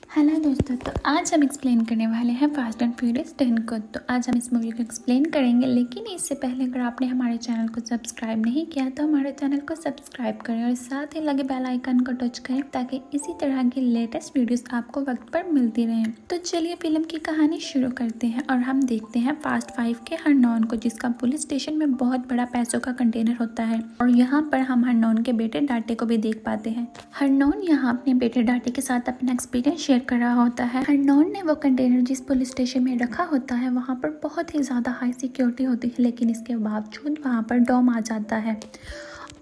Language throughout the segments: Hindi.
हेलो दोस्तों, तो आज हम एक्सप्लेन करने वाले हैं फास्ट एंड फ्यूरियस 10 को। तो आज हम इस मूवी को एक्सप्लेन करेंगे, लेकिन इससे पहले अगर आपने हमारे चैनल को सब्सक्राइब नहीं किया तो हमारे चैनल को सब्सक्राइब करें और साथ ही लगे बेल आइकन को टच करें ताकि इसी तरह की लेटेस्ट वीडियोस आपको वक्त पर मिलती रहें। तो चलिए फिल्म की कहानी शुरू करते हैं और हम देखते हैं फास्ट 5 के हरनौन को, जिसका पुलिस स्टेशन में बहुत बड़ा पैसों का कंटेनर होता है। और यहाँ पर हम हरनौन के बेटे डाटे को भी देख पाते हैं। हरनौन यहाँ अपने बेटे डाटे के साथ अपना एक्सपीरियंस शेयर कर रहा होता है। हरनौन ने वो कंटेनर जिस पुलिस स्टेशन में रखा होता है वहाँ पर बहुत ही ज़्यादा हाई सिक्योरिटी होती है, लेकिन इसके बावजूद वहाँ पर डॉम आ जाता है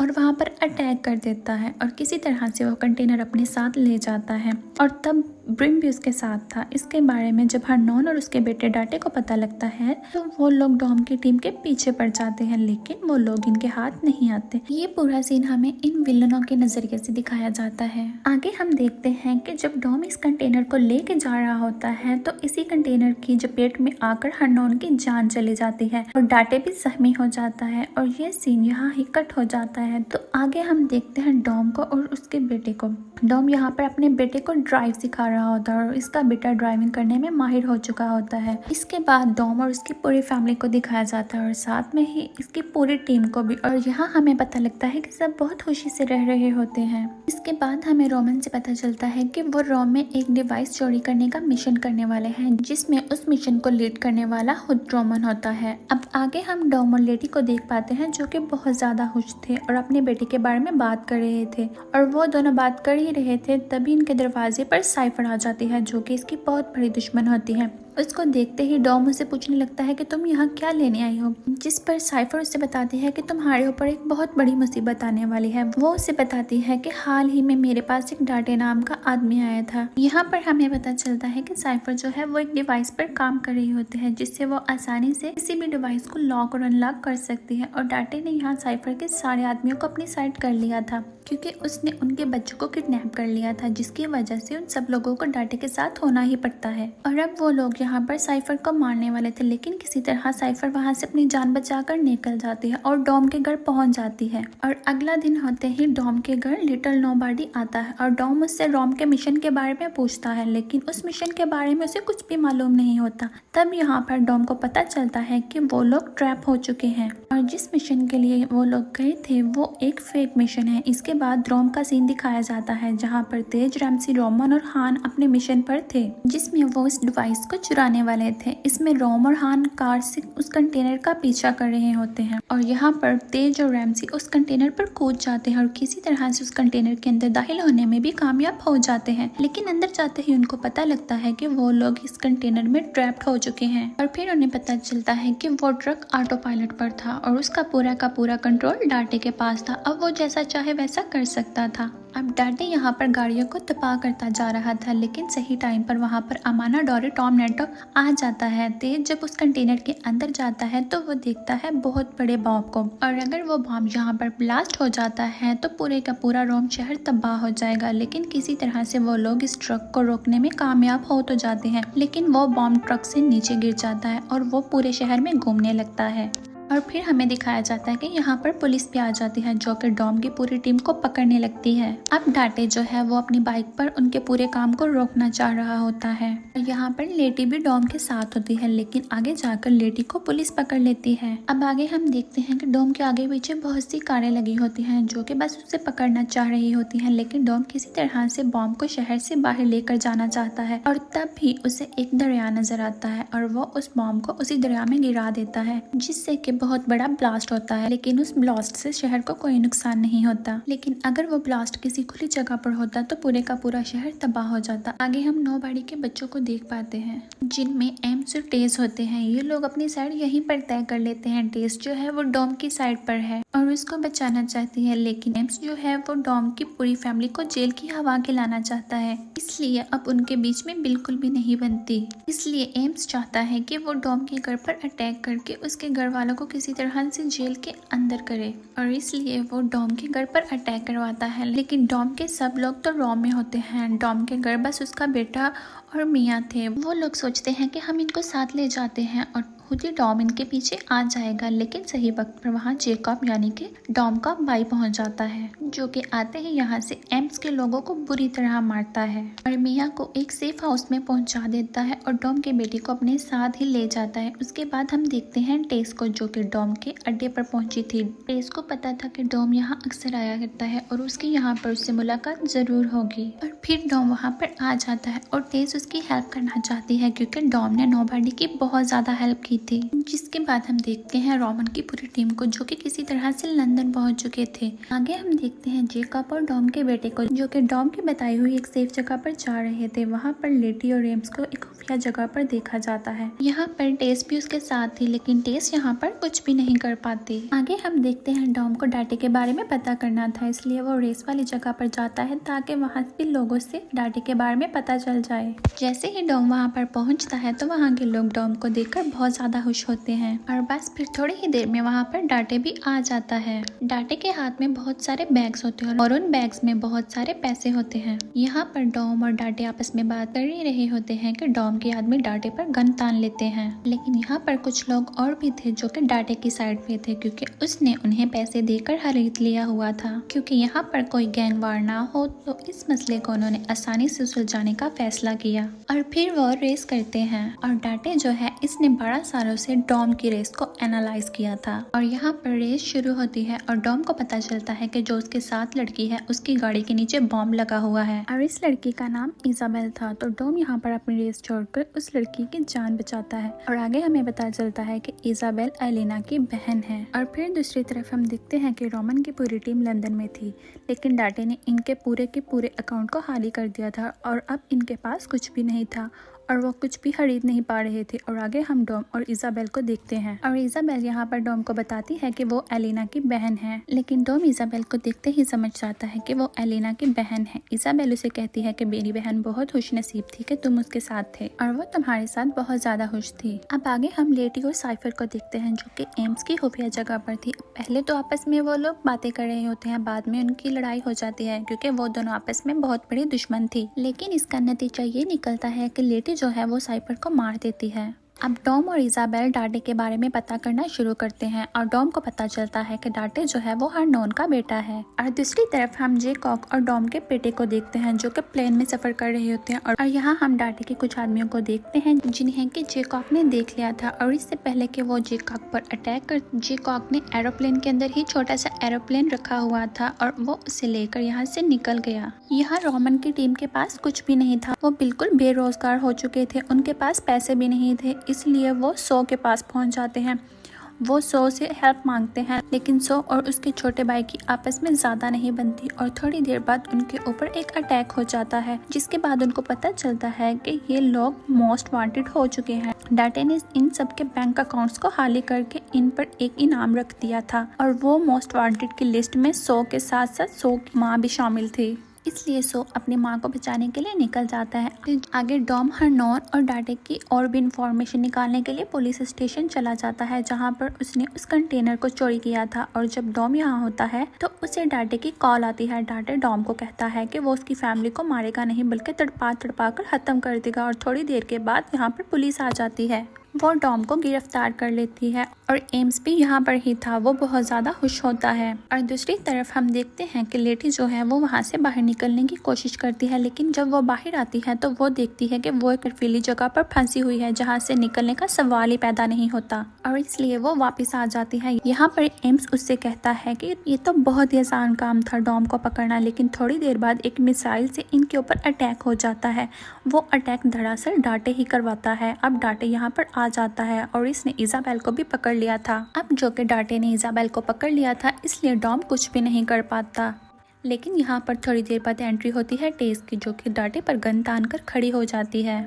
और वहाँ पर अटैक कर देता है और किसी तरह से वो कंटेनर अपने साथ ले जाता है। और तब ब्रिम भी उसके साथ था। इसके बारे में जब हरनौन और उसके बेटे डाटे को पता लगता है तो वो लोग डॉम की टीम के पीछे पड़ जाते हैं, लेकिन वो लोग इनके हाथ नहीं आते। ये पूरा सीन हमें इन विलनों के नजरिए से दिखाया जाता है। आगे हम देखते हैं कि जब डॉम इस कंटेनर को लेके जा रहा होता है तो इसी कंटेनर की चपेट में आकर हरनौन की जान चली जाती है और डाटे भी जख्मी हो जाता है और ये सीन यहाँ ही कट हो जाता है। तो आगे हम देखते हैं डॉम को और उसके बेटे को। डॉम यहाँ पर अपने बेटे को ड्राइव सिखा रहा होता है और इसका बेटा ड्राइविंग करने में माहिर हो चुका होता है। इसके बाद डॉम और उसकी पूरी फैमिली को दिखाया जाता है और साथ में ही इसकी पूरी टीम को भी। और यहाँ हमें पता लगता है कि सब बहुत खुशी से रह रहे होते हैं। इसके बाद हमें रोमन से पता चलता है कि वो रोम में एक डिवाइस चोरी करने का मिशन करने वाले हैं, जिसमें उस मिशन को लीड करने वाला खुद रोमन होता है। अब आगे हम डॉम और लेडी को देख पाते हैं जो कि बहुत ज्यादा खुश थे और अपने बेटे के बारे में बात कर रहे थे। और वो दोनों बात कर ही रहे थे तभी इनके दरवाजे पर साइफर आ जाती है, जो कि इसकी बहुत बड़ी दुश्मन होती है। उसको देखते ही डॉम उसे पूछने लगता है कि तुम यहाँ क्या लेने आई हो, जिस पर साइफर उसे बताती है कि तुम्हारे ऊपर एक बहुत बड़ी मुसीबत आने वाली है। वो उसे बताती है कि हाल ही में मेरे पास एक डाटे नाम का आदमी आया था। यहाँ पर हमें पता चलता है कि साइफर जो है वो एक डिवाइस पर काम कर रही होती है, जिससे वो आसानी से किसी भी डिवाइस को लॉक और अनलॉक कर सकती है। और डाटे ने यहाँ साइफर के सारे आदमियों को अपनी साइड कर लिया था, क्योंकि उसने उनके बच्चों को किडनैप कर लिया था, जिसकी वजह से उन सब लोगों को डाटे के साथ होना ही पड़ता है। और अब वो लोग यहाँ पर साइफर को मारने वाले थे, लेकिन किसी तरह साइफर वहाँ से अपनी जान बचाकर निकल जाती है और डॉम के घर पहुंच जाती है। और अगला दिन होते ही डॉम के घर लिटिल नोबॉडी आता है और डॉम उससे रोम के मिशन के बारे में पूछता है, लेकिन उस मिशन के बारे में उसे कुछ भी मालूम नहीं होता। तब यहाँ पर डॉम को पता चलता है कि वो लोग ट्रैप हो चुके हैं और जिस मिशन के लिए वो लोग गए थे वो एक फेक मिशन है। इसके बाद रोम का सीन दिखाया जाता है जहाँ पर तेज, रैमसी, रोमन और हान अपने मिशन पर थे, जिसमें वो इस डिवाइस को चुराने वाले थे। इसमें रोम और हान कार से उस कंटेनर का पीछा कर रहे होते हैं और यहाँ पर तेज और रैमसी उस कंटेनर पर कूद जाते हैं और किसी तरह से उस कंटेनर के अंदर दाखिल होने में भी कामयाब हो जाते हैं। लेकिन अंदर जाते ही उनको पता लगता है कि वो लोग इस कंटेनर में ट्रैप्ड हो चुके हैं और फिर उन्हें पता चलता है कि वो ट्रक ऑटो पायलट पर था और उसका पूरा का पूरा कंट्रोल डाटे के पास था। अब वो जैसा चाहे वैसा कर सकता था। अब डाटे यहाँ पर गाड़ियों को तबाह करता जा रहा था, लेकिन सही टाइम पर वहाँ पर अमाना डोरी टॉम नेटो आ जाता है। तेज जब उस कंटेनर के अंदर जाता है तो वो देखता है बहुत बड़े बॉम्ब को, और अगर वो बॉम्ब यहाँ पर ब्लास्ट हो जाता है तो पूरे का पूरा रोम शहर तबाह हो जाएगा। लेकिन किसी तरह से वो लोग इस ट्रक को रोकने में कामयाब हो तो जाते हैं, लेकिन वो बॉम्ब ट्रक से नीचे गिर जाता है और वो पूरे शहर में घूमने लगता है। और फिर हमें दिखाया जाता है कि यहाँ पर पुलिस भी आ जाती है, जो कि डॉम की पूरी टीम को पकड़ने लगती है। अब डाटे जो है वो अपनी बाइक पर उनके पूरे काम को रोकना चाह रहा होता है। यहाँ पर लेटी भी डॉम के साथ होती है, लेकिन आगे जाकर लेटी को पुलिस पकड़ लेती है। अब आगे हम देखते हैं कि डॉम के आगे पीछे बहुत सी कारें लगी होती हैं जो कि बस उसे पकड़ना चाह रही होती हैं, लेकिन डॉम किसी तरह से बॉम्ब को शहर से बाहर लेकर जाना चाहता है। और तब भी उसे एक दरिया नजर आता है और वो उस बॉम्ब को उसी दरिया में गिरा देता है, जिससे कि बहुत बड़ा ब्लास्ट होता है। लेकिन उस ब्लास्ट से शहर को कोई नुकसान नहीं होता। लेकिन अगर वो ब्लास्ट किसी खुली जगह पर होता तो पूरे का पूरा शहर तबाह हो जाता। आगे हम नोबॉडी के बच्चों को देख पाते हैं, जिनमें एम्स और टेस होते हैं। ये लोग अपनी साइड यहीं पर तय कर लेते हैं। टेस जो है वो डॉम की साइड पर है और उसको बचाना चाहती है, लेकिन एम्स जो है वो डॉम की पूरी फैमिली को जेल की हवा खिलाना चाहता है, इसलिए अब उनके बीच में बिल्कुल भी नहीं बनती। इसलिए एम्स चाहता है कि वो डॉम के घर पर अटैक करके उसके घर वालों को किसी तरह से जेल के अंदर करे, और इसलिए वो डॉम के घर पर अटैक करवाता है। लेकिन डॉम के सब लोग तो रोम में होते हैं। डॉम के घर बस उसका बेटा और मियाँ थे। वो लोग सोचते हैं कि हम इनको साथ ले जाते हैं और खुद ही डॉम इनके पीछे आ जाएगा, लेकिन सही वक्त पर वहाँ जेकब यानी कि डॉम का भाई पहुँच जाता है, जो कि आते ही यहाँ से एम्स के लोगों को बुरी तरह मारता है और मिया को एक सेफ हाउस में पहुँचा देता है और डॉम के बेटी को अपने साथ ही ले जाता है। उसके बाद हम देखते हैं टेस को, जो कि डॉम के अड्डे पर पहुंची थी। टेस को पता था कि डॉम यहाँ अक्सर आया करता है और उसकी यहाँ पर उससे मुलाकात जरूर होगी, और फिर डॉम वहाँ पर आ जाता है और टेस उसकी हेल्प करना चाहती है क्योंकि डॉम ने नोबॉडी की बहुत ज्यादा हेल्प की थी। जिसके बाद हम देखते हैं रोमन की पूरी टीम को, जो कि किसी तरह से लंदन पहुंच चुके थे। आगे हम देखते हैं जेकब और डॉम के बेटे को, जो कि डॉम की बताई हुई एक सेफ जगह पर जा रहे थे। वहाँ पर लेटी और एम्स को एक खुफिया जगह पर देखा जाता है। यहाँ पर टेस भी उसके साथ थी, लेकिन टेस यहाँ पर कुछ भी नहीं कर पाती। आगे हम देखते हैं डॉम को डाटे के बारे में पता करना था, इसलिए वो रेस वाली जगह पर जाता है ताकि वहाँ भी लोगों से डाटे के बारे में पता चल जाए। जैसे ही डॉम वहाँ पर पहुँचता है तो वहाँ के लोग डॉम को देखकर बहुत ज्यादा खुश होते हैं और बस फिर थोड़ी ही देर में वहाँ पर डाटे भी आ जाता है। डाटे के हाथ में बहुत सारे बैग्स होते हैं और उन बैग्स में बहुत सारे पैसे होते हैं। यहाँ पर डॉम और डाटे आपस में बात कर ही रहे होते हैं कि डॉम के आदमी डाटे पर गन तान लेते हैं, लेकिन यहाँ पर कुछ लोग और भी थे जो कि डाटे की साइड पे थे, क्योंकि उसने उन्हें पैसे देकर खरीद लिया हुआ था। क्योंकि यहाँ पर कोई गैंग वार ना हो तो इस मसले को उन्होंने आसानी से सुलझाने का फैसला किया और फिर वो रेस करते हैं। और डाटे जो है इसने 12 सालों से डॉम की रेस को एनालाइज किया था और यहाँ पर रेस शुरू होती है और डॉम को पता चलता है कि जो उसके साथ लड़की है उसकी गाड़ी के नीचे बॉम्ब लगा हुआ है और इस लड़की का नाम इजाबेल था। तो डॉम यहाँ पर अपनी रेस छोड़कर उस लड़की की जान बचाता है और आगे हमें पता चलता है कि इजाबेल एलिना की बहन है। और फिर दूसरी तरफ हम देखते हैं कि रोमन की पूरी टीम लंदन में थी, लेकिन डाटे ने इनके पूरे के पूरे अकाउंट को खाली कर दिया था और अब इनके पास कुछ भी नहीं था और वो कुछ भी खरीद नहीं पा रहे थे। और आगे हम डॉम और इजाबेल को देखते हैं और इजाबेल यहाँ पर डॉम को बताती है कि वो एलिना की बहन है, लेकिन डॉम इजाबेल को देखते ही समझ जाता है कि वो एलिना की बहन है। इजाबेल उसे कहती है कि मेरी बहन बहुत खुश नसीब थी कि तुम उसके साथ थे और वो तुम्हारे साथ बहुत ज्यादा खुश थी। अब आगे हम लेटी और साइफर को देखते हैं, जो कि एम्स की खुफिया जगह पर थी। पहले तो आपस में वो लोग बातें कर रहे होते हैं, बाद में उनकी लड़ाई हो जाती है क्योंकि वो दोनों आपस में बहुत बड़ी दुश्मन थी। लेकिन इसका नतीजा ये निकलता है कि लेटी जो है वो साइफर को मार देती है। अब डॉम और इजाबेल डाटे के बारे में पता करना शुरू करते हैं और डॉम को पता चलता है कि डाटे जो है वो हरनोन का बेटा है। और दूसरी तरफ हम जेकॉक और डॉम के बेटे को देखते हैं, जो कि प्लेन में सफर कर रहे होते हैं और यहाँ हम डाटे के कुछ आदमियों को देखते हैं जिन्हें कि जेकॉक ने देख लिया था और इससे पहले कि वो जेकॉक पर अटैक कर, जेकॉक ने एरोप्लेन के अंदर ही छोटा सा एरोप्लेन रखा हुआ था और वो उसे लेकर यहाँ से निकल गया। यहाँ रोमन की टीम के पास कुछ भी नहीं था, वो बिल्कुल बेरोजगार हो चुके थे, उनके पास पैसे भी नहीं थे, इसलिए वो सो के पास पहुंच जाते हैं। वो सो से हेल्प मांगते हैं, लेकिन सो और उसके छोटे भाई की आपस में ज्यादा नहीं बनती और थोड़ी देर बाद उनके ऊपर एक अटैक हो जाता है, जिसके बाद उनको पता चलता है कि ये लोग मोस्ट वांटेड हो चुके हैं। डाटे ने इन सब के बैंक अकाउंट्स को खाली करके इन पर एक इनाम रख दिया था और वो मोस्ट वांटेड की लिस्ट में सो के साथ साथ सो की माँ भी शामिल थी, इसलिए सो अपनी माँ को बचाने के लिए निकल जाता है। आगे डॉम हरनोन और डाटे की और भी इंफॉर्मेशन निकालने के लिए पुलिस स्टेशन चला जाता है, जहाँ पर उसने उस कंटेनर को चोरी किया था। और जब डॉम यहाँ होता है तो उसे डाटे की कॉल आती है। डाटे डॉम को कहता है कि वो उसकी फैमिली को मारेगा नहीं, बल्कि तड़पा तड़पा कर खत्म कर देगा। और थोड़ी देर के बाद यहाँ पर पुलिस आ जाती है, वो डॉम को गिरफ्तार कर लेती है और एम्स भी यहाँ पर ही था। वो बहुत ज्यादा खुश होता है। और दूसरी तरफ हम देखते हैं कि लेटी जो है वो वहाँ से बाहर निकलने की कोशिश करती है, लेकिन जब वो बाहर आती है तो वो देखती है कि वो एक बर्फीली जगह पर फंसी हुई है, जहाँ से निकलने का सवाल ही पैदा नहीं होता और इसलिए वो वापस आ जाती है। यहाँ पर एम्स उससे कहता है कि ये तो बहुत ही आसान काम था डॉम को पकड़ना, लेकिन थोड़ी देर बाद एक मिसाइल से इनके ऊपर अटैक हो जाता है। वो अटैक दरअसल डाटे ही करवाता है। अब डाटे यहाँ पर आ जाता है और इसने इजाबेल को भी पकड़ लिया था। अब जो कि डाटे ने इजाबेल को पकड़ लिया था, इसलिए डॉम कुछ भी नहीं कर पाता। लेकिन यहाँ पर थोड़ी देर बाद एंट्री होती है टेस की, जो कि डाटे पर गन तान कर खड़ी हो जाती है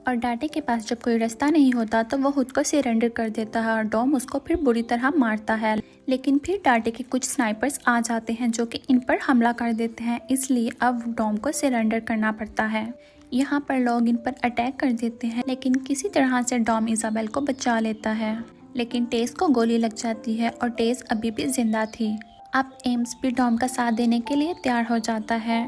और डाटे के पास जब कोई रास्ता नहीं होता तो वो खुद को सरेंडर कर देता है और डॉम उसको फिर बुरी तरह मारता है। लेकिन फिर डाटे के कुछ स्नाइपर्स आ जाते हैं जो कि इन पर हमला कर देते हैं, इसलिए अब डॉम को सरेंडर करना पड़ता है। यहाँ पर लोग इन पर अटैक कर देते हैं, लेकिन किसी तरह से डॉम इजाबेल को बचा लेता है, लेकिन टेस को गोली लग जाती है और टेस अभी भी जिंदा थी। अब एम्स भी डॉम का साथ देने के लिए तैयार हो जाता है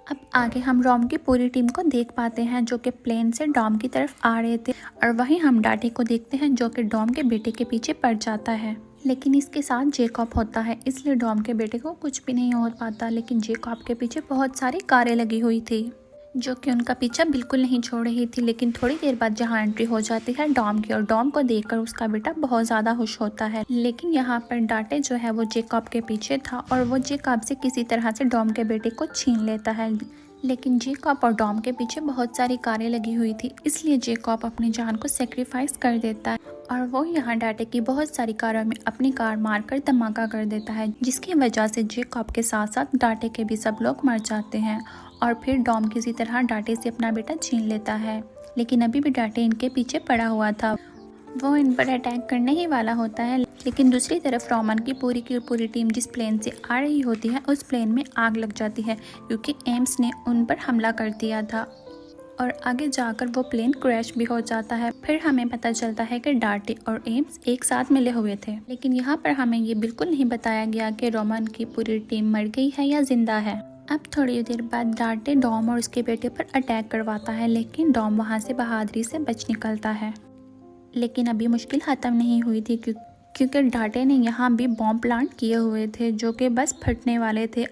अब आगे हम डॉम की पूरी टीम को देख पाते हैं जो कि प्लेन से डॉम की तरफ आ रहे थे, और वहीं हम डाटे को देखते हैं जो कि डॉम के बेटे के पीछे पड़ जाता है। लेकिन इसके साथ जेकॉब होता है, इसलिए डॉम के बेटे को कुछ भी नहीं हो पाता। लेकिन जेकॉब के पीछे बहुत सारी कारें लगी हुई थी जो कि उनका पीछा बिल्कुल नहीं छोड़ रही थी। लेकिन थोड़ी देर बाद जहां एंट्री हो जाती है डॉम की, और डॉम को देखकर उसका बेटा बहुत ज़्यादा खुश होता है। लेकिन यहाँ पर डाटे जो है वो जेकॉब के पीछे था, और वो जेकॉब से किसी तरह से डॉम के बेटे को छीन लेता है। लेकिन जेकॉब और डॉम के पीछे बहुत सारी कारें लगी हुई थी, इसलिए जेकॉब अपनी जान को सेक्रीफाइस कर देता है, और वो यहाँ डाटे की बहुत सारी कारों में अपनी कार मारकर धमाका कर देता है, जिसकी वजह से जेकॉब के साथ साथ डाटे के भी सब लोग मर जाते हैं। और फिर डॉम किसी तरह डाटे से अपना बेटा छीन लेता है। लेकिन अभी भी डाटे इनके पीछे पड़ा हुआ था, वो इन पर अटैक करने ही वाला होता है। लेकिन दूसरी तरफ रोमन की पूरी टीम जिस प्लेन से आ रही होती है उस प्लेन में आग लग जाती है, क्योंकि एम्स ने उन पर हमला कर दिया था, और आगे जाकर वो प्लेन क्रैश भी हो जाता है। फिर हमें पता चलता है कि डाटे और एम्स एक साथ मिले हुए थे। लेकिन यहाँ पर हमें ये बिल्कुल नहीं बताया गया कि रोमन की पूरी टीम मर गई है या जिंदा है। अब थोड़ी देर बाद डाटे डॉम और उसके बेटे पर अटैक करवाता है, लेकिन डॉम वहाँ से बहादुरी से बच निकलता है। लेकिन अभी मुश्किल ख़त्म नहीं हुई थी, क्योंकि डाटे ने यहाँ भी बॉम्ब प्लांट किए हुए थे जो कि बस फटने वाले थे।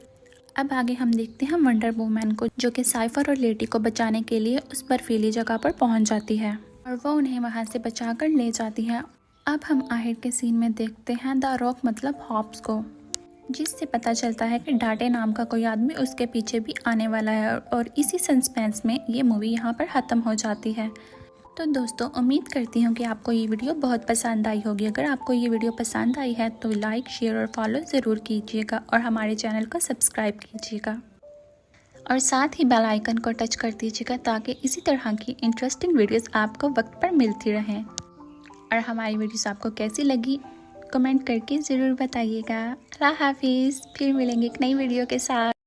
अब आगे हम देखते हैं वंडर वुमन को, जो कि साइफर और लेडी को बचाने के लिए उस बर्फीली जगह पर पहुंच जाती है, और वो उन्हें वहां से बचाकर ले जाती है। अब हम आखिर के सीन में देखते हैं द रॉक मतलब हॉप्स को, जिससे पता चलता है कि डाटे नाम का कोई आदमी उसके पीछे भी आने वाला है, और इसी सस्पेंस में ये मूवी यहाँ पर ख़त्म हो जाती है। तो दोस्तों, उम्मीद करती हूँ कि आपको ये वीडियो बहुत पसंद आई होगी। अगर आपको ये वीडियो पसंद आई है तो लाइक, शेयर और फॉलो ज़रूर कीजिएगा, और हमारे चैनल को सब्सक्राइब कीजिएगा, और साथ ही बेल आइकन को टच कर दीजिएगा ताकि इसी तरह की इंटरेस्टिंग वीडियोस आपको वक्त पर मिलती रहें। और हमारी वीडियोस आपको कैसी लगी कमेंट करके ज़रूर बताइएगा। अल्लाह हाफिज़, फिर मिलेंगे एक नई वीडियो के साथ।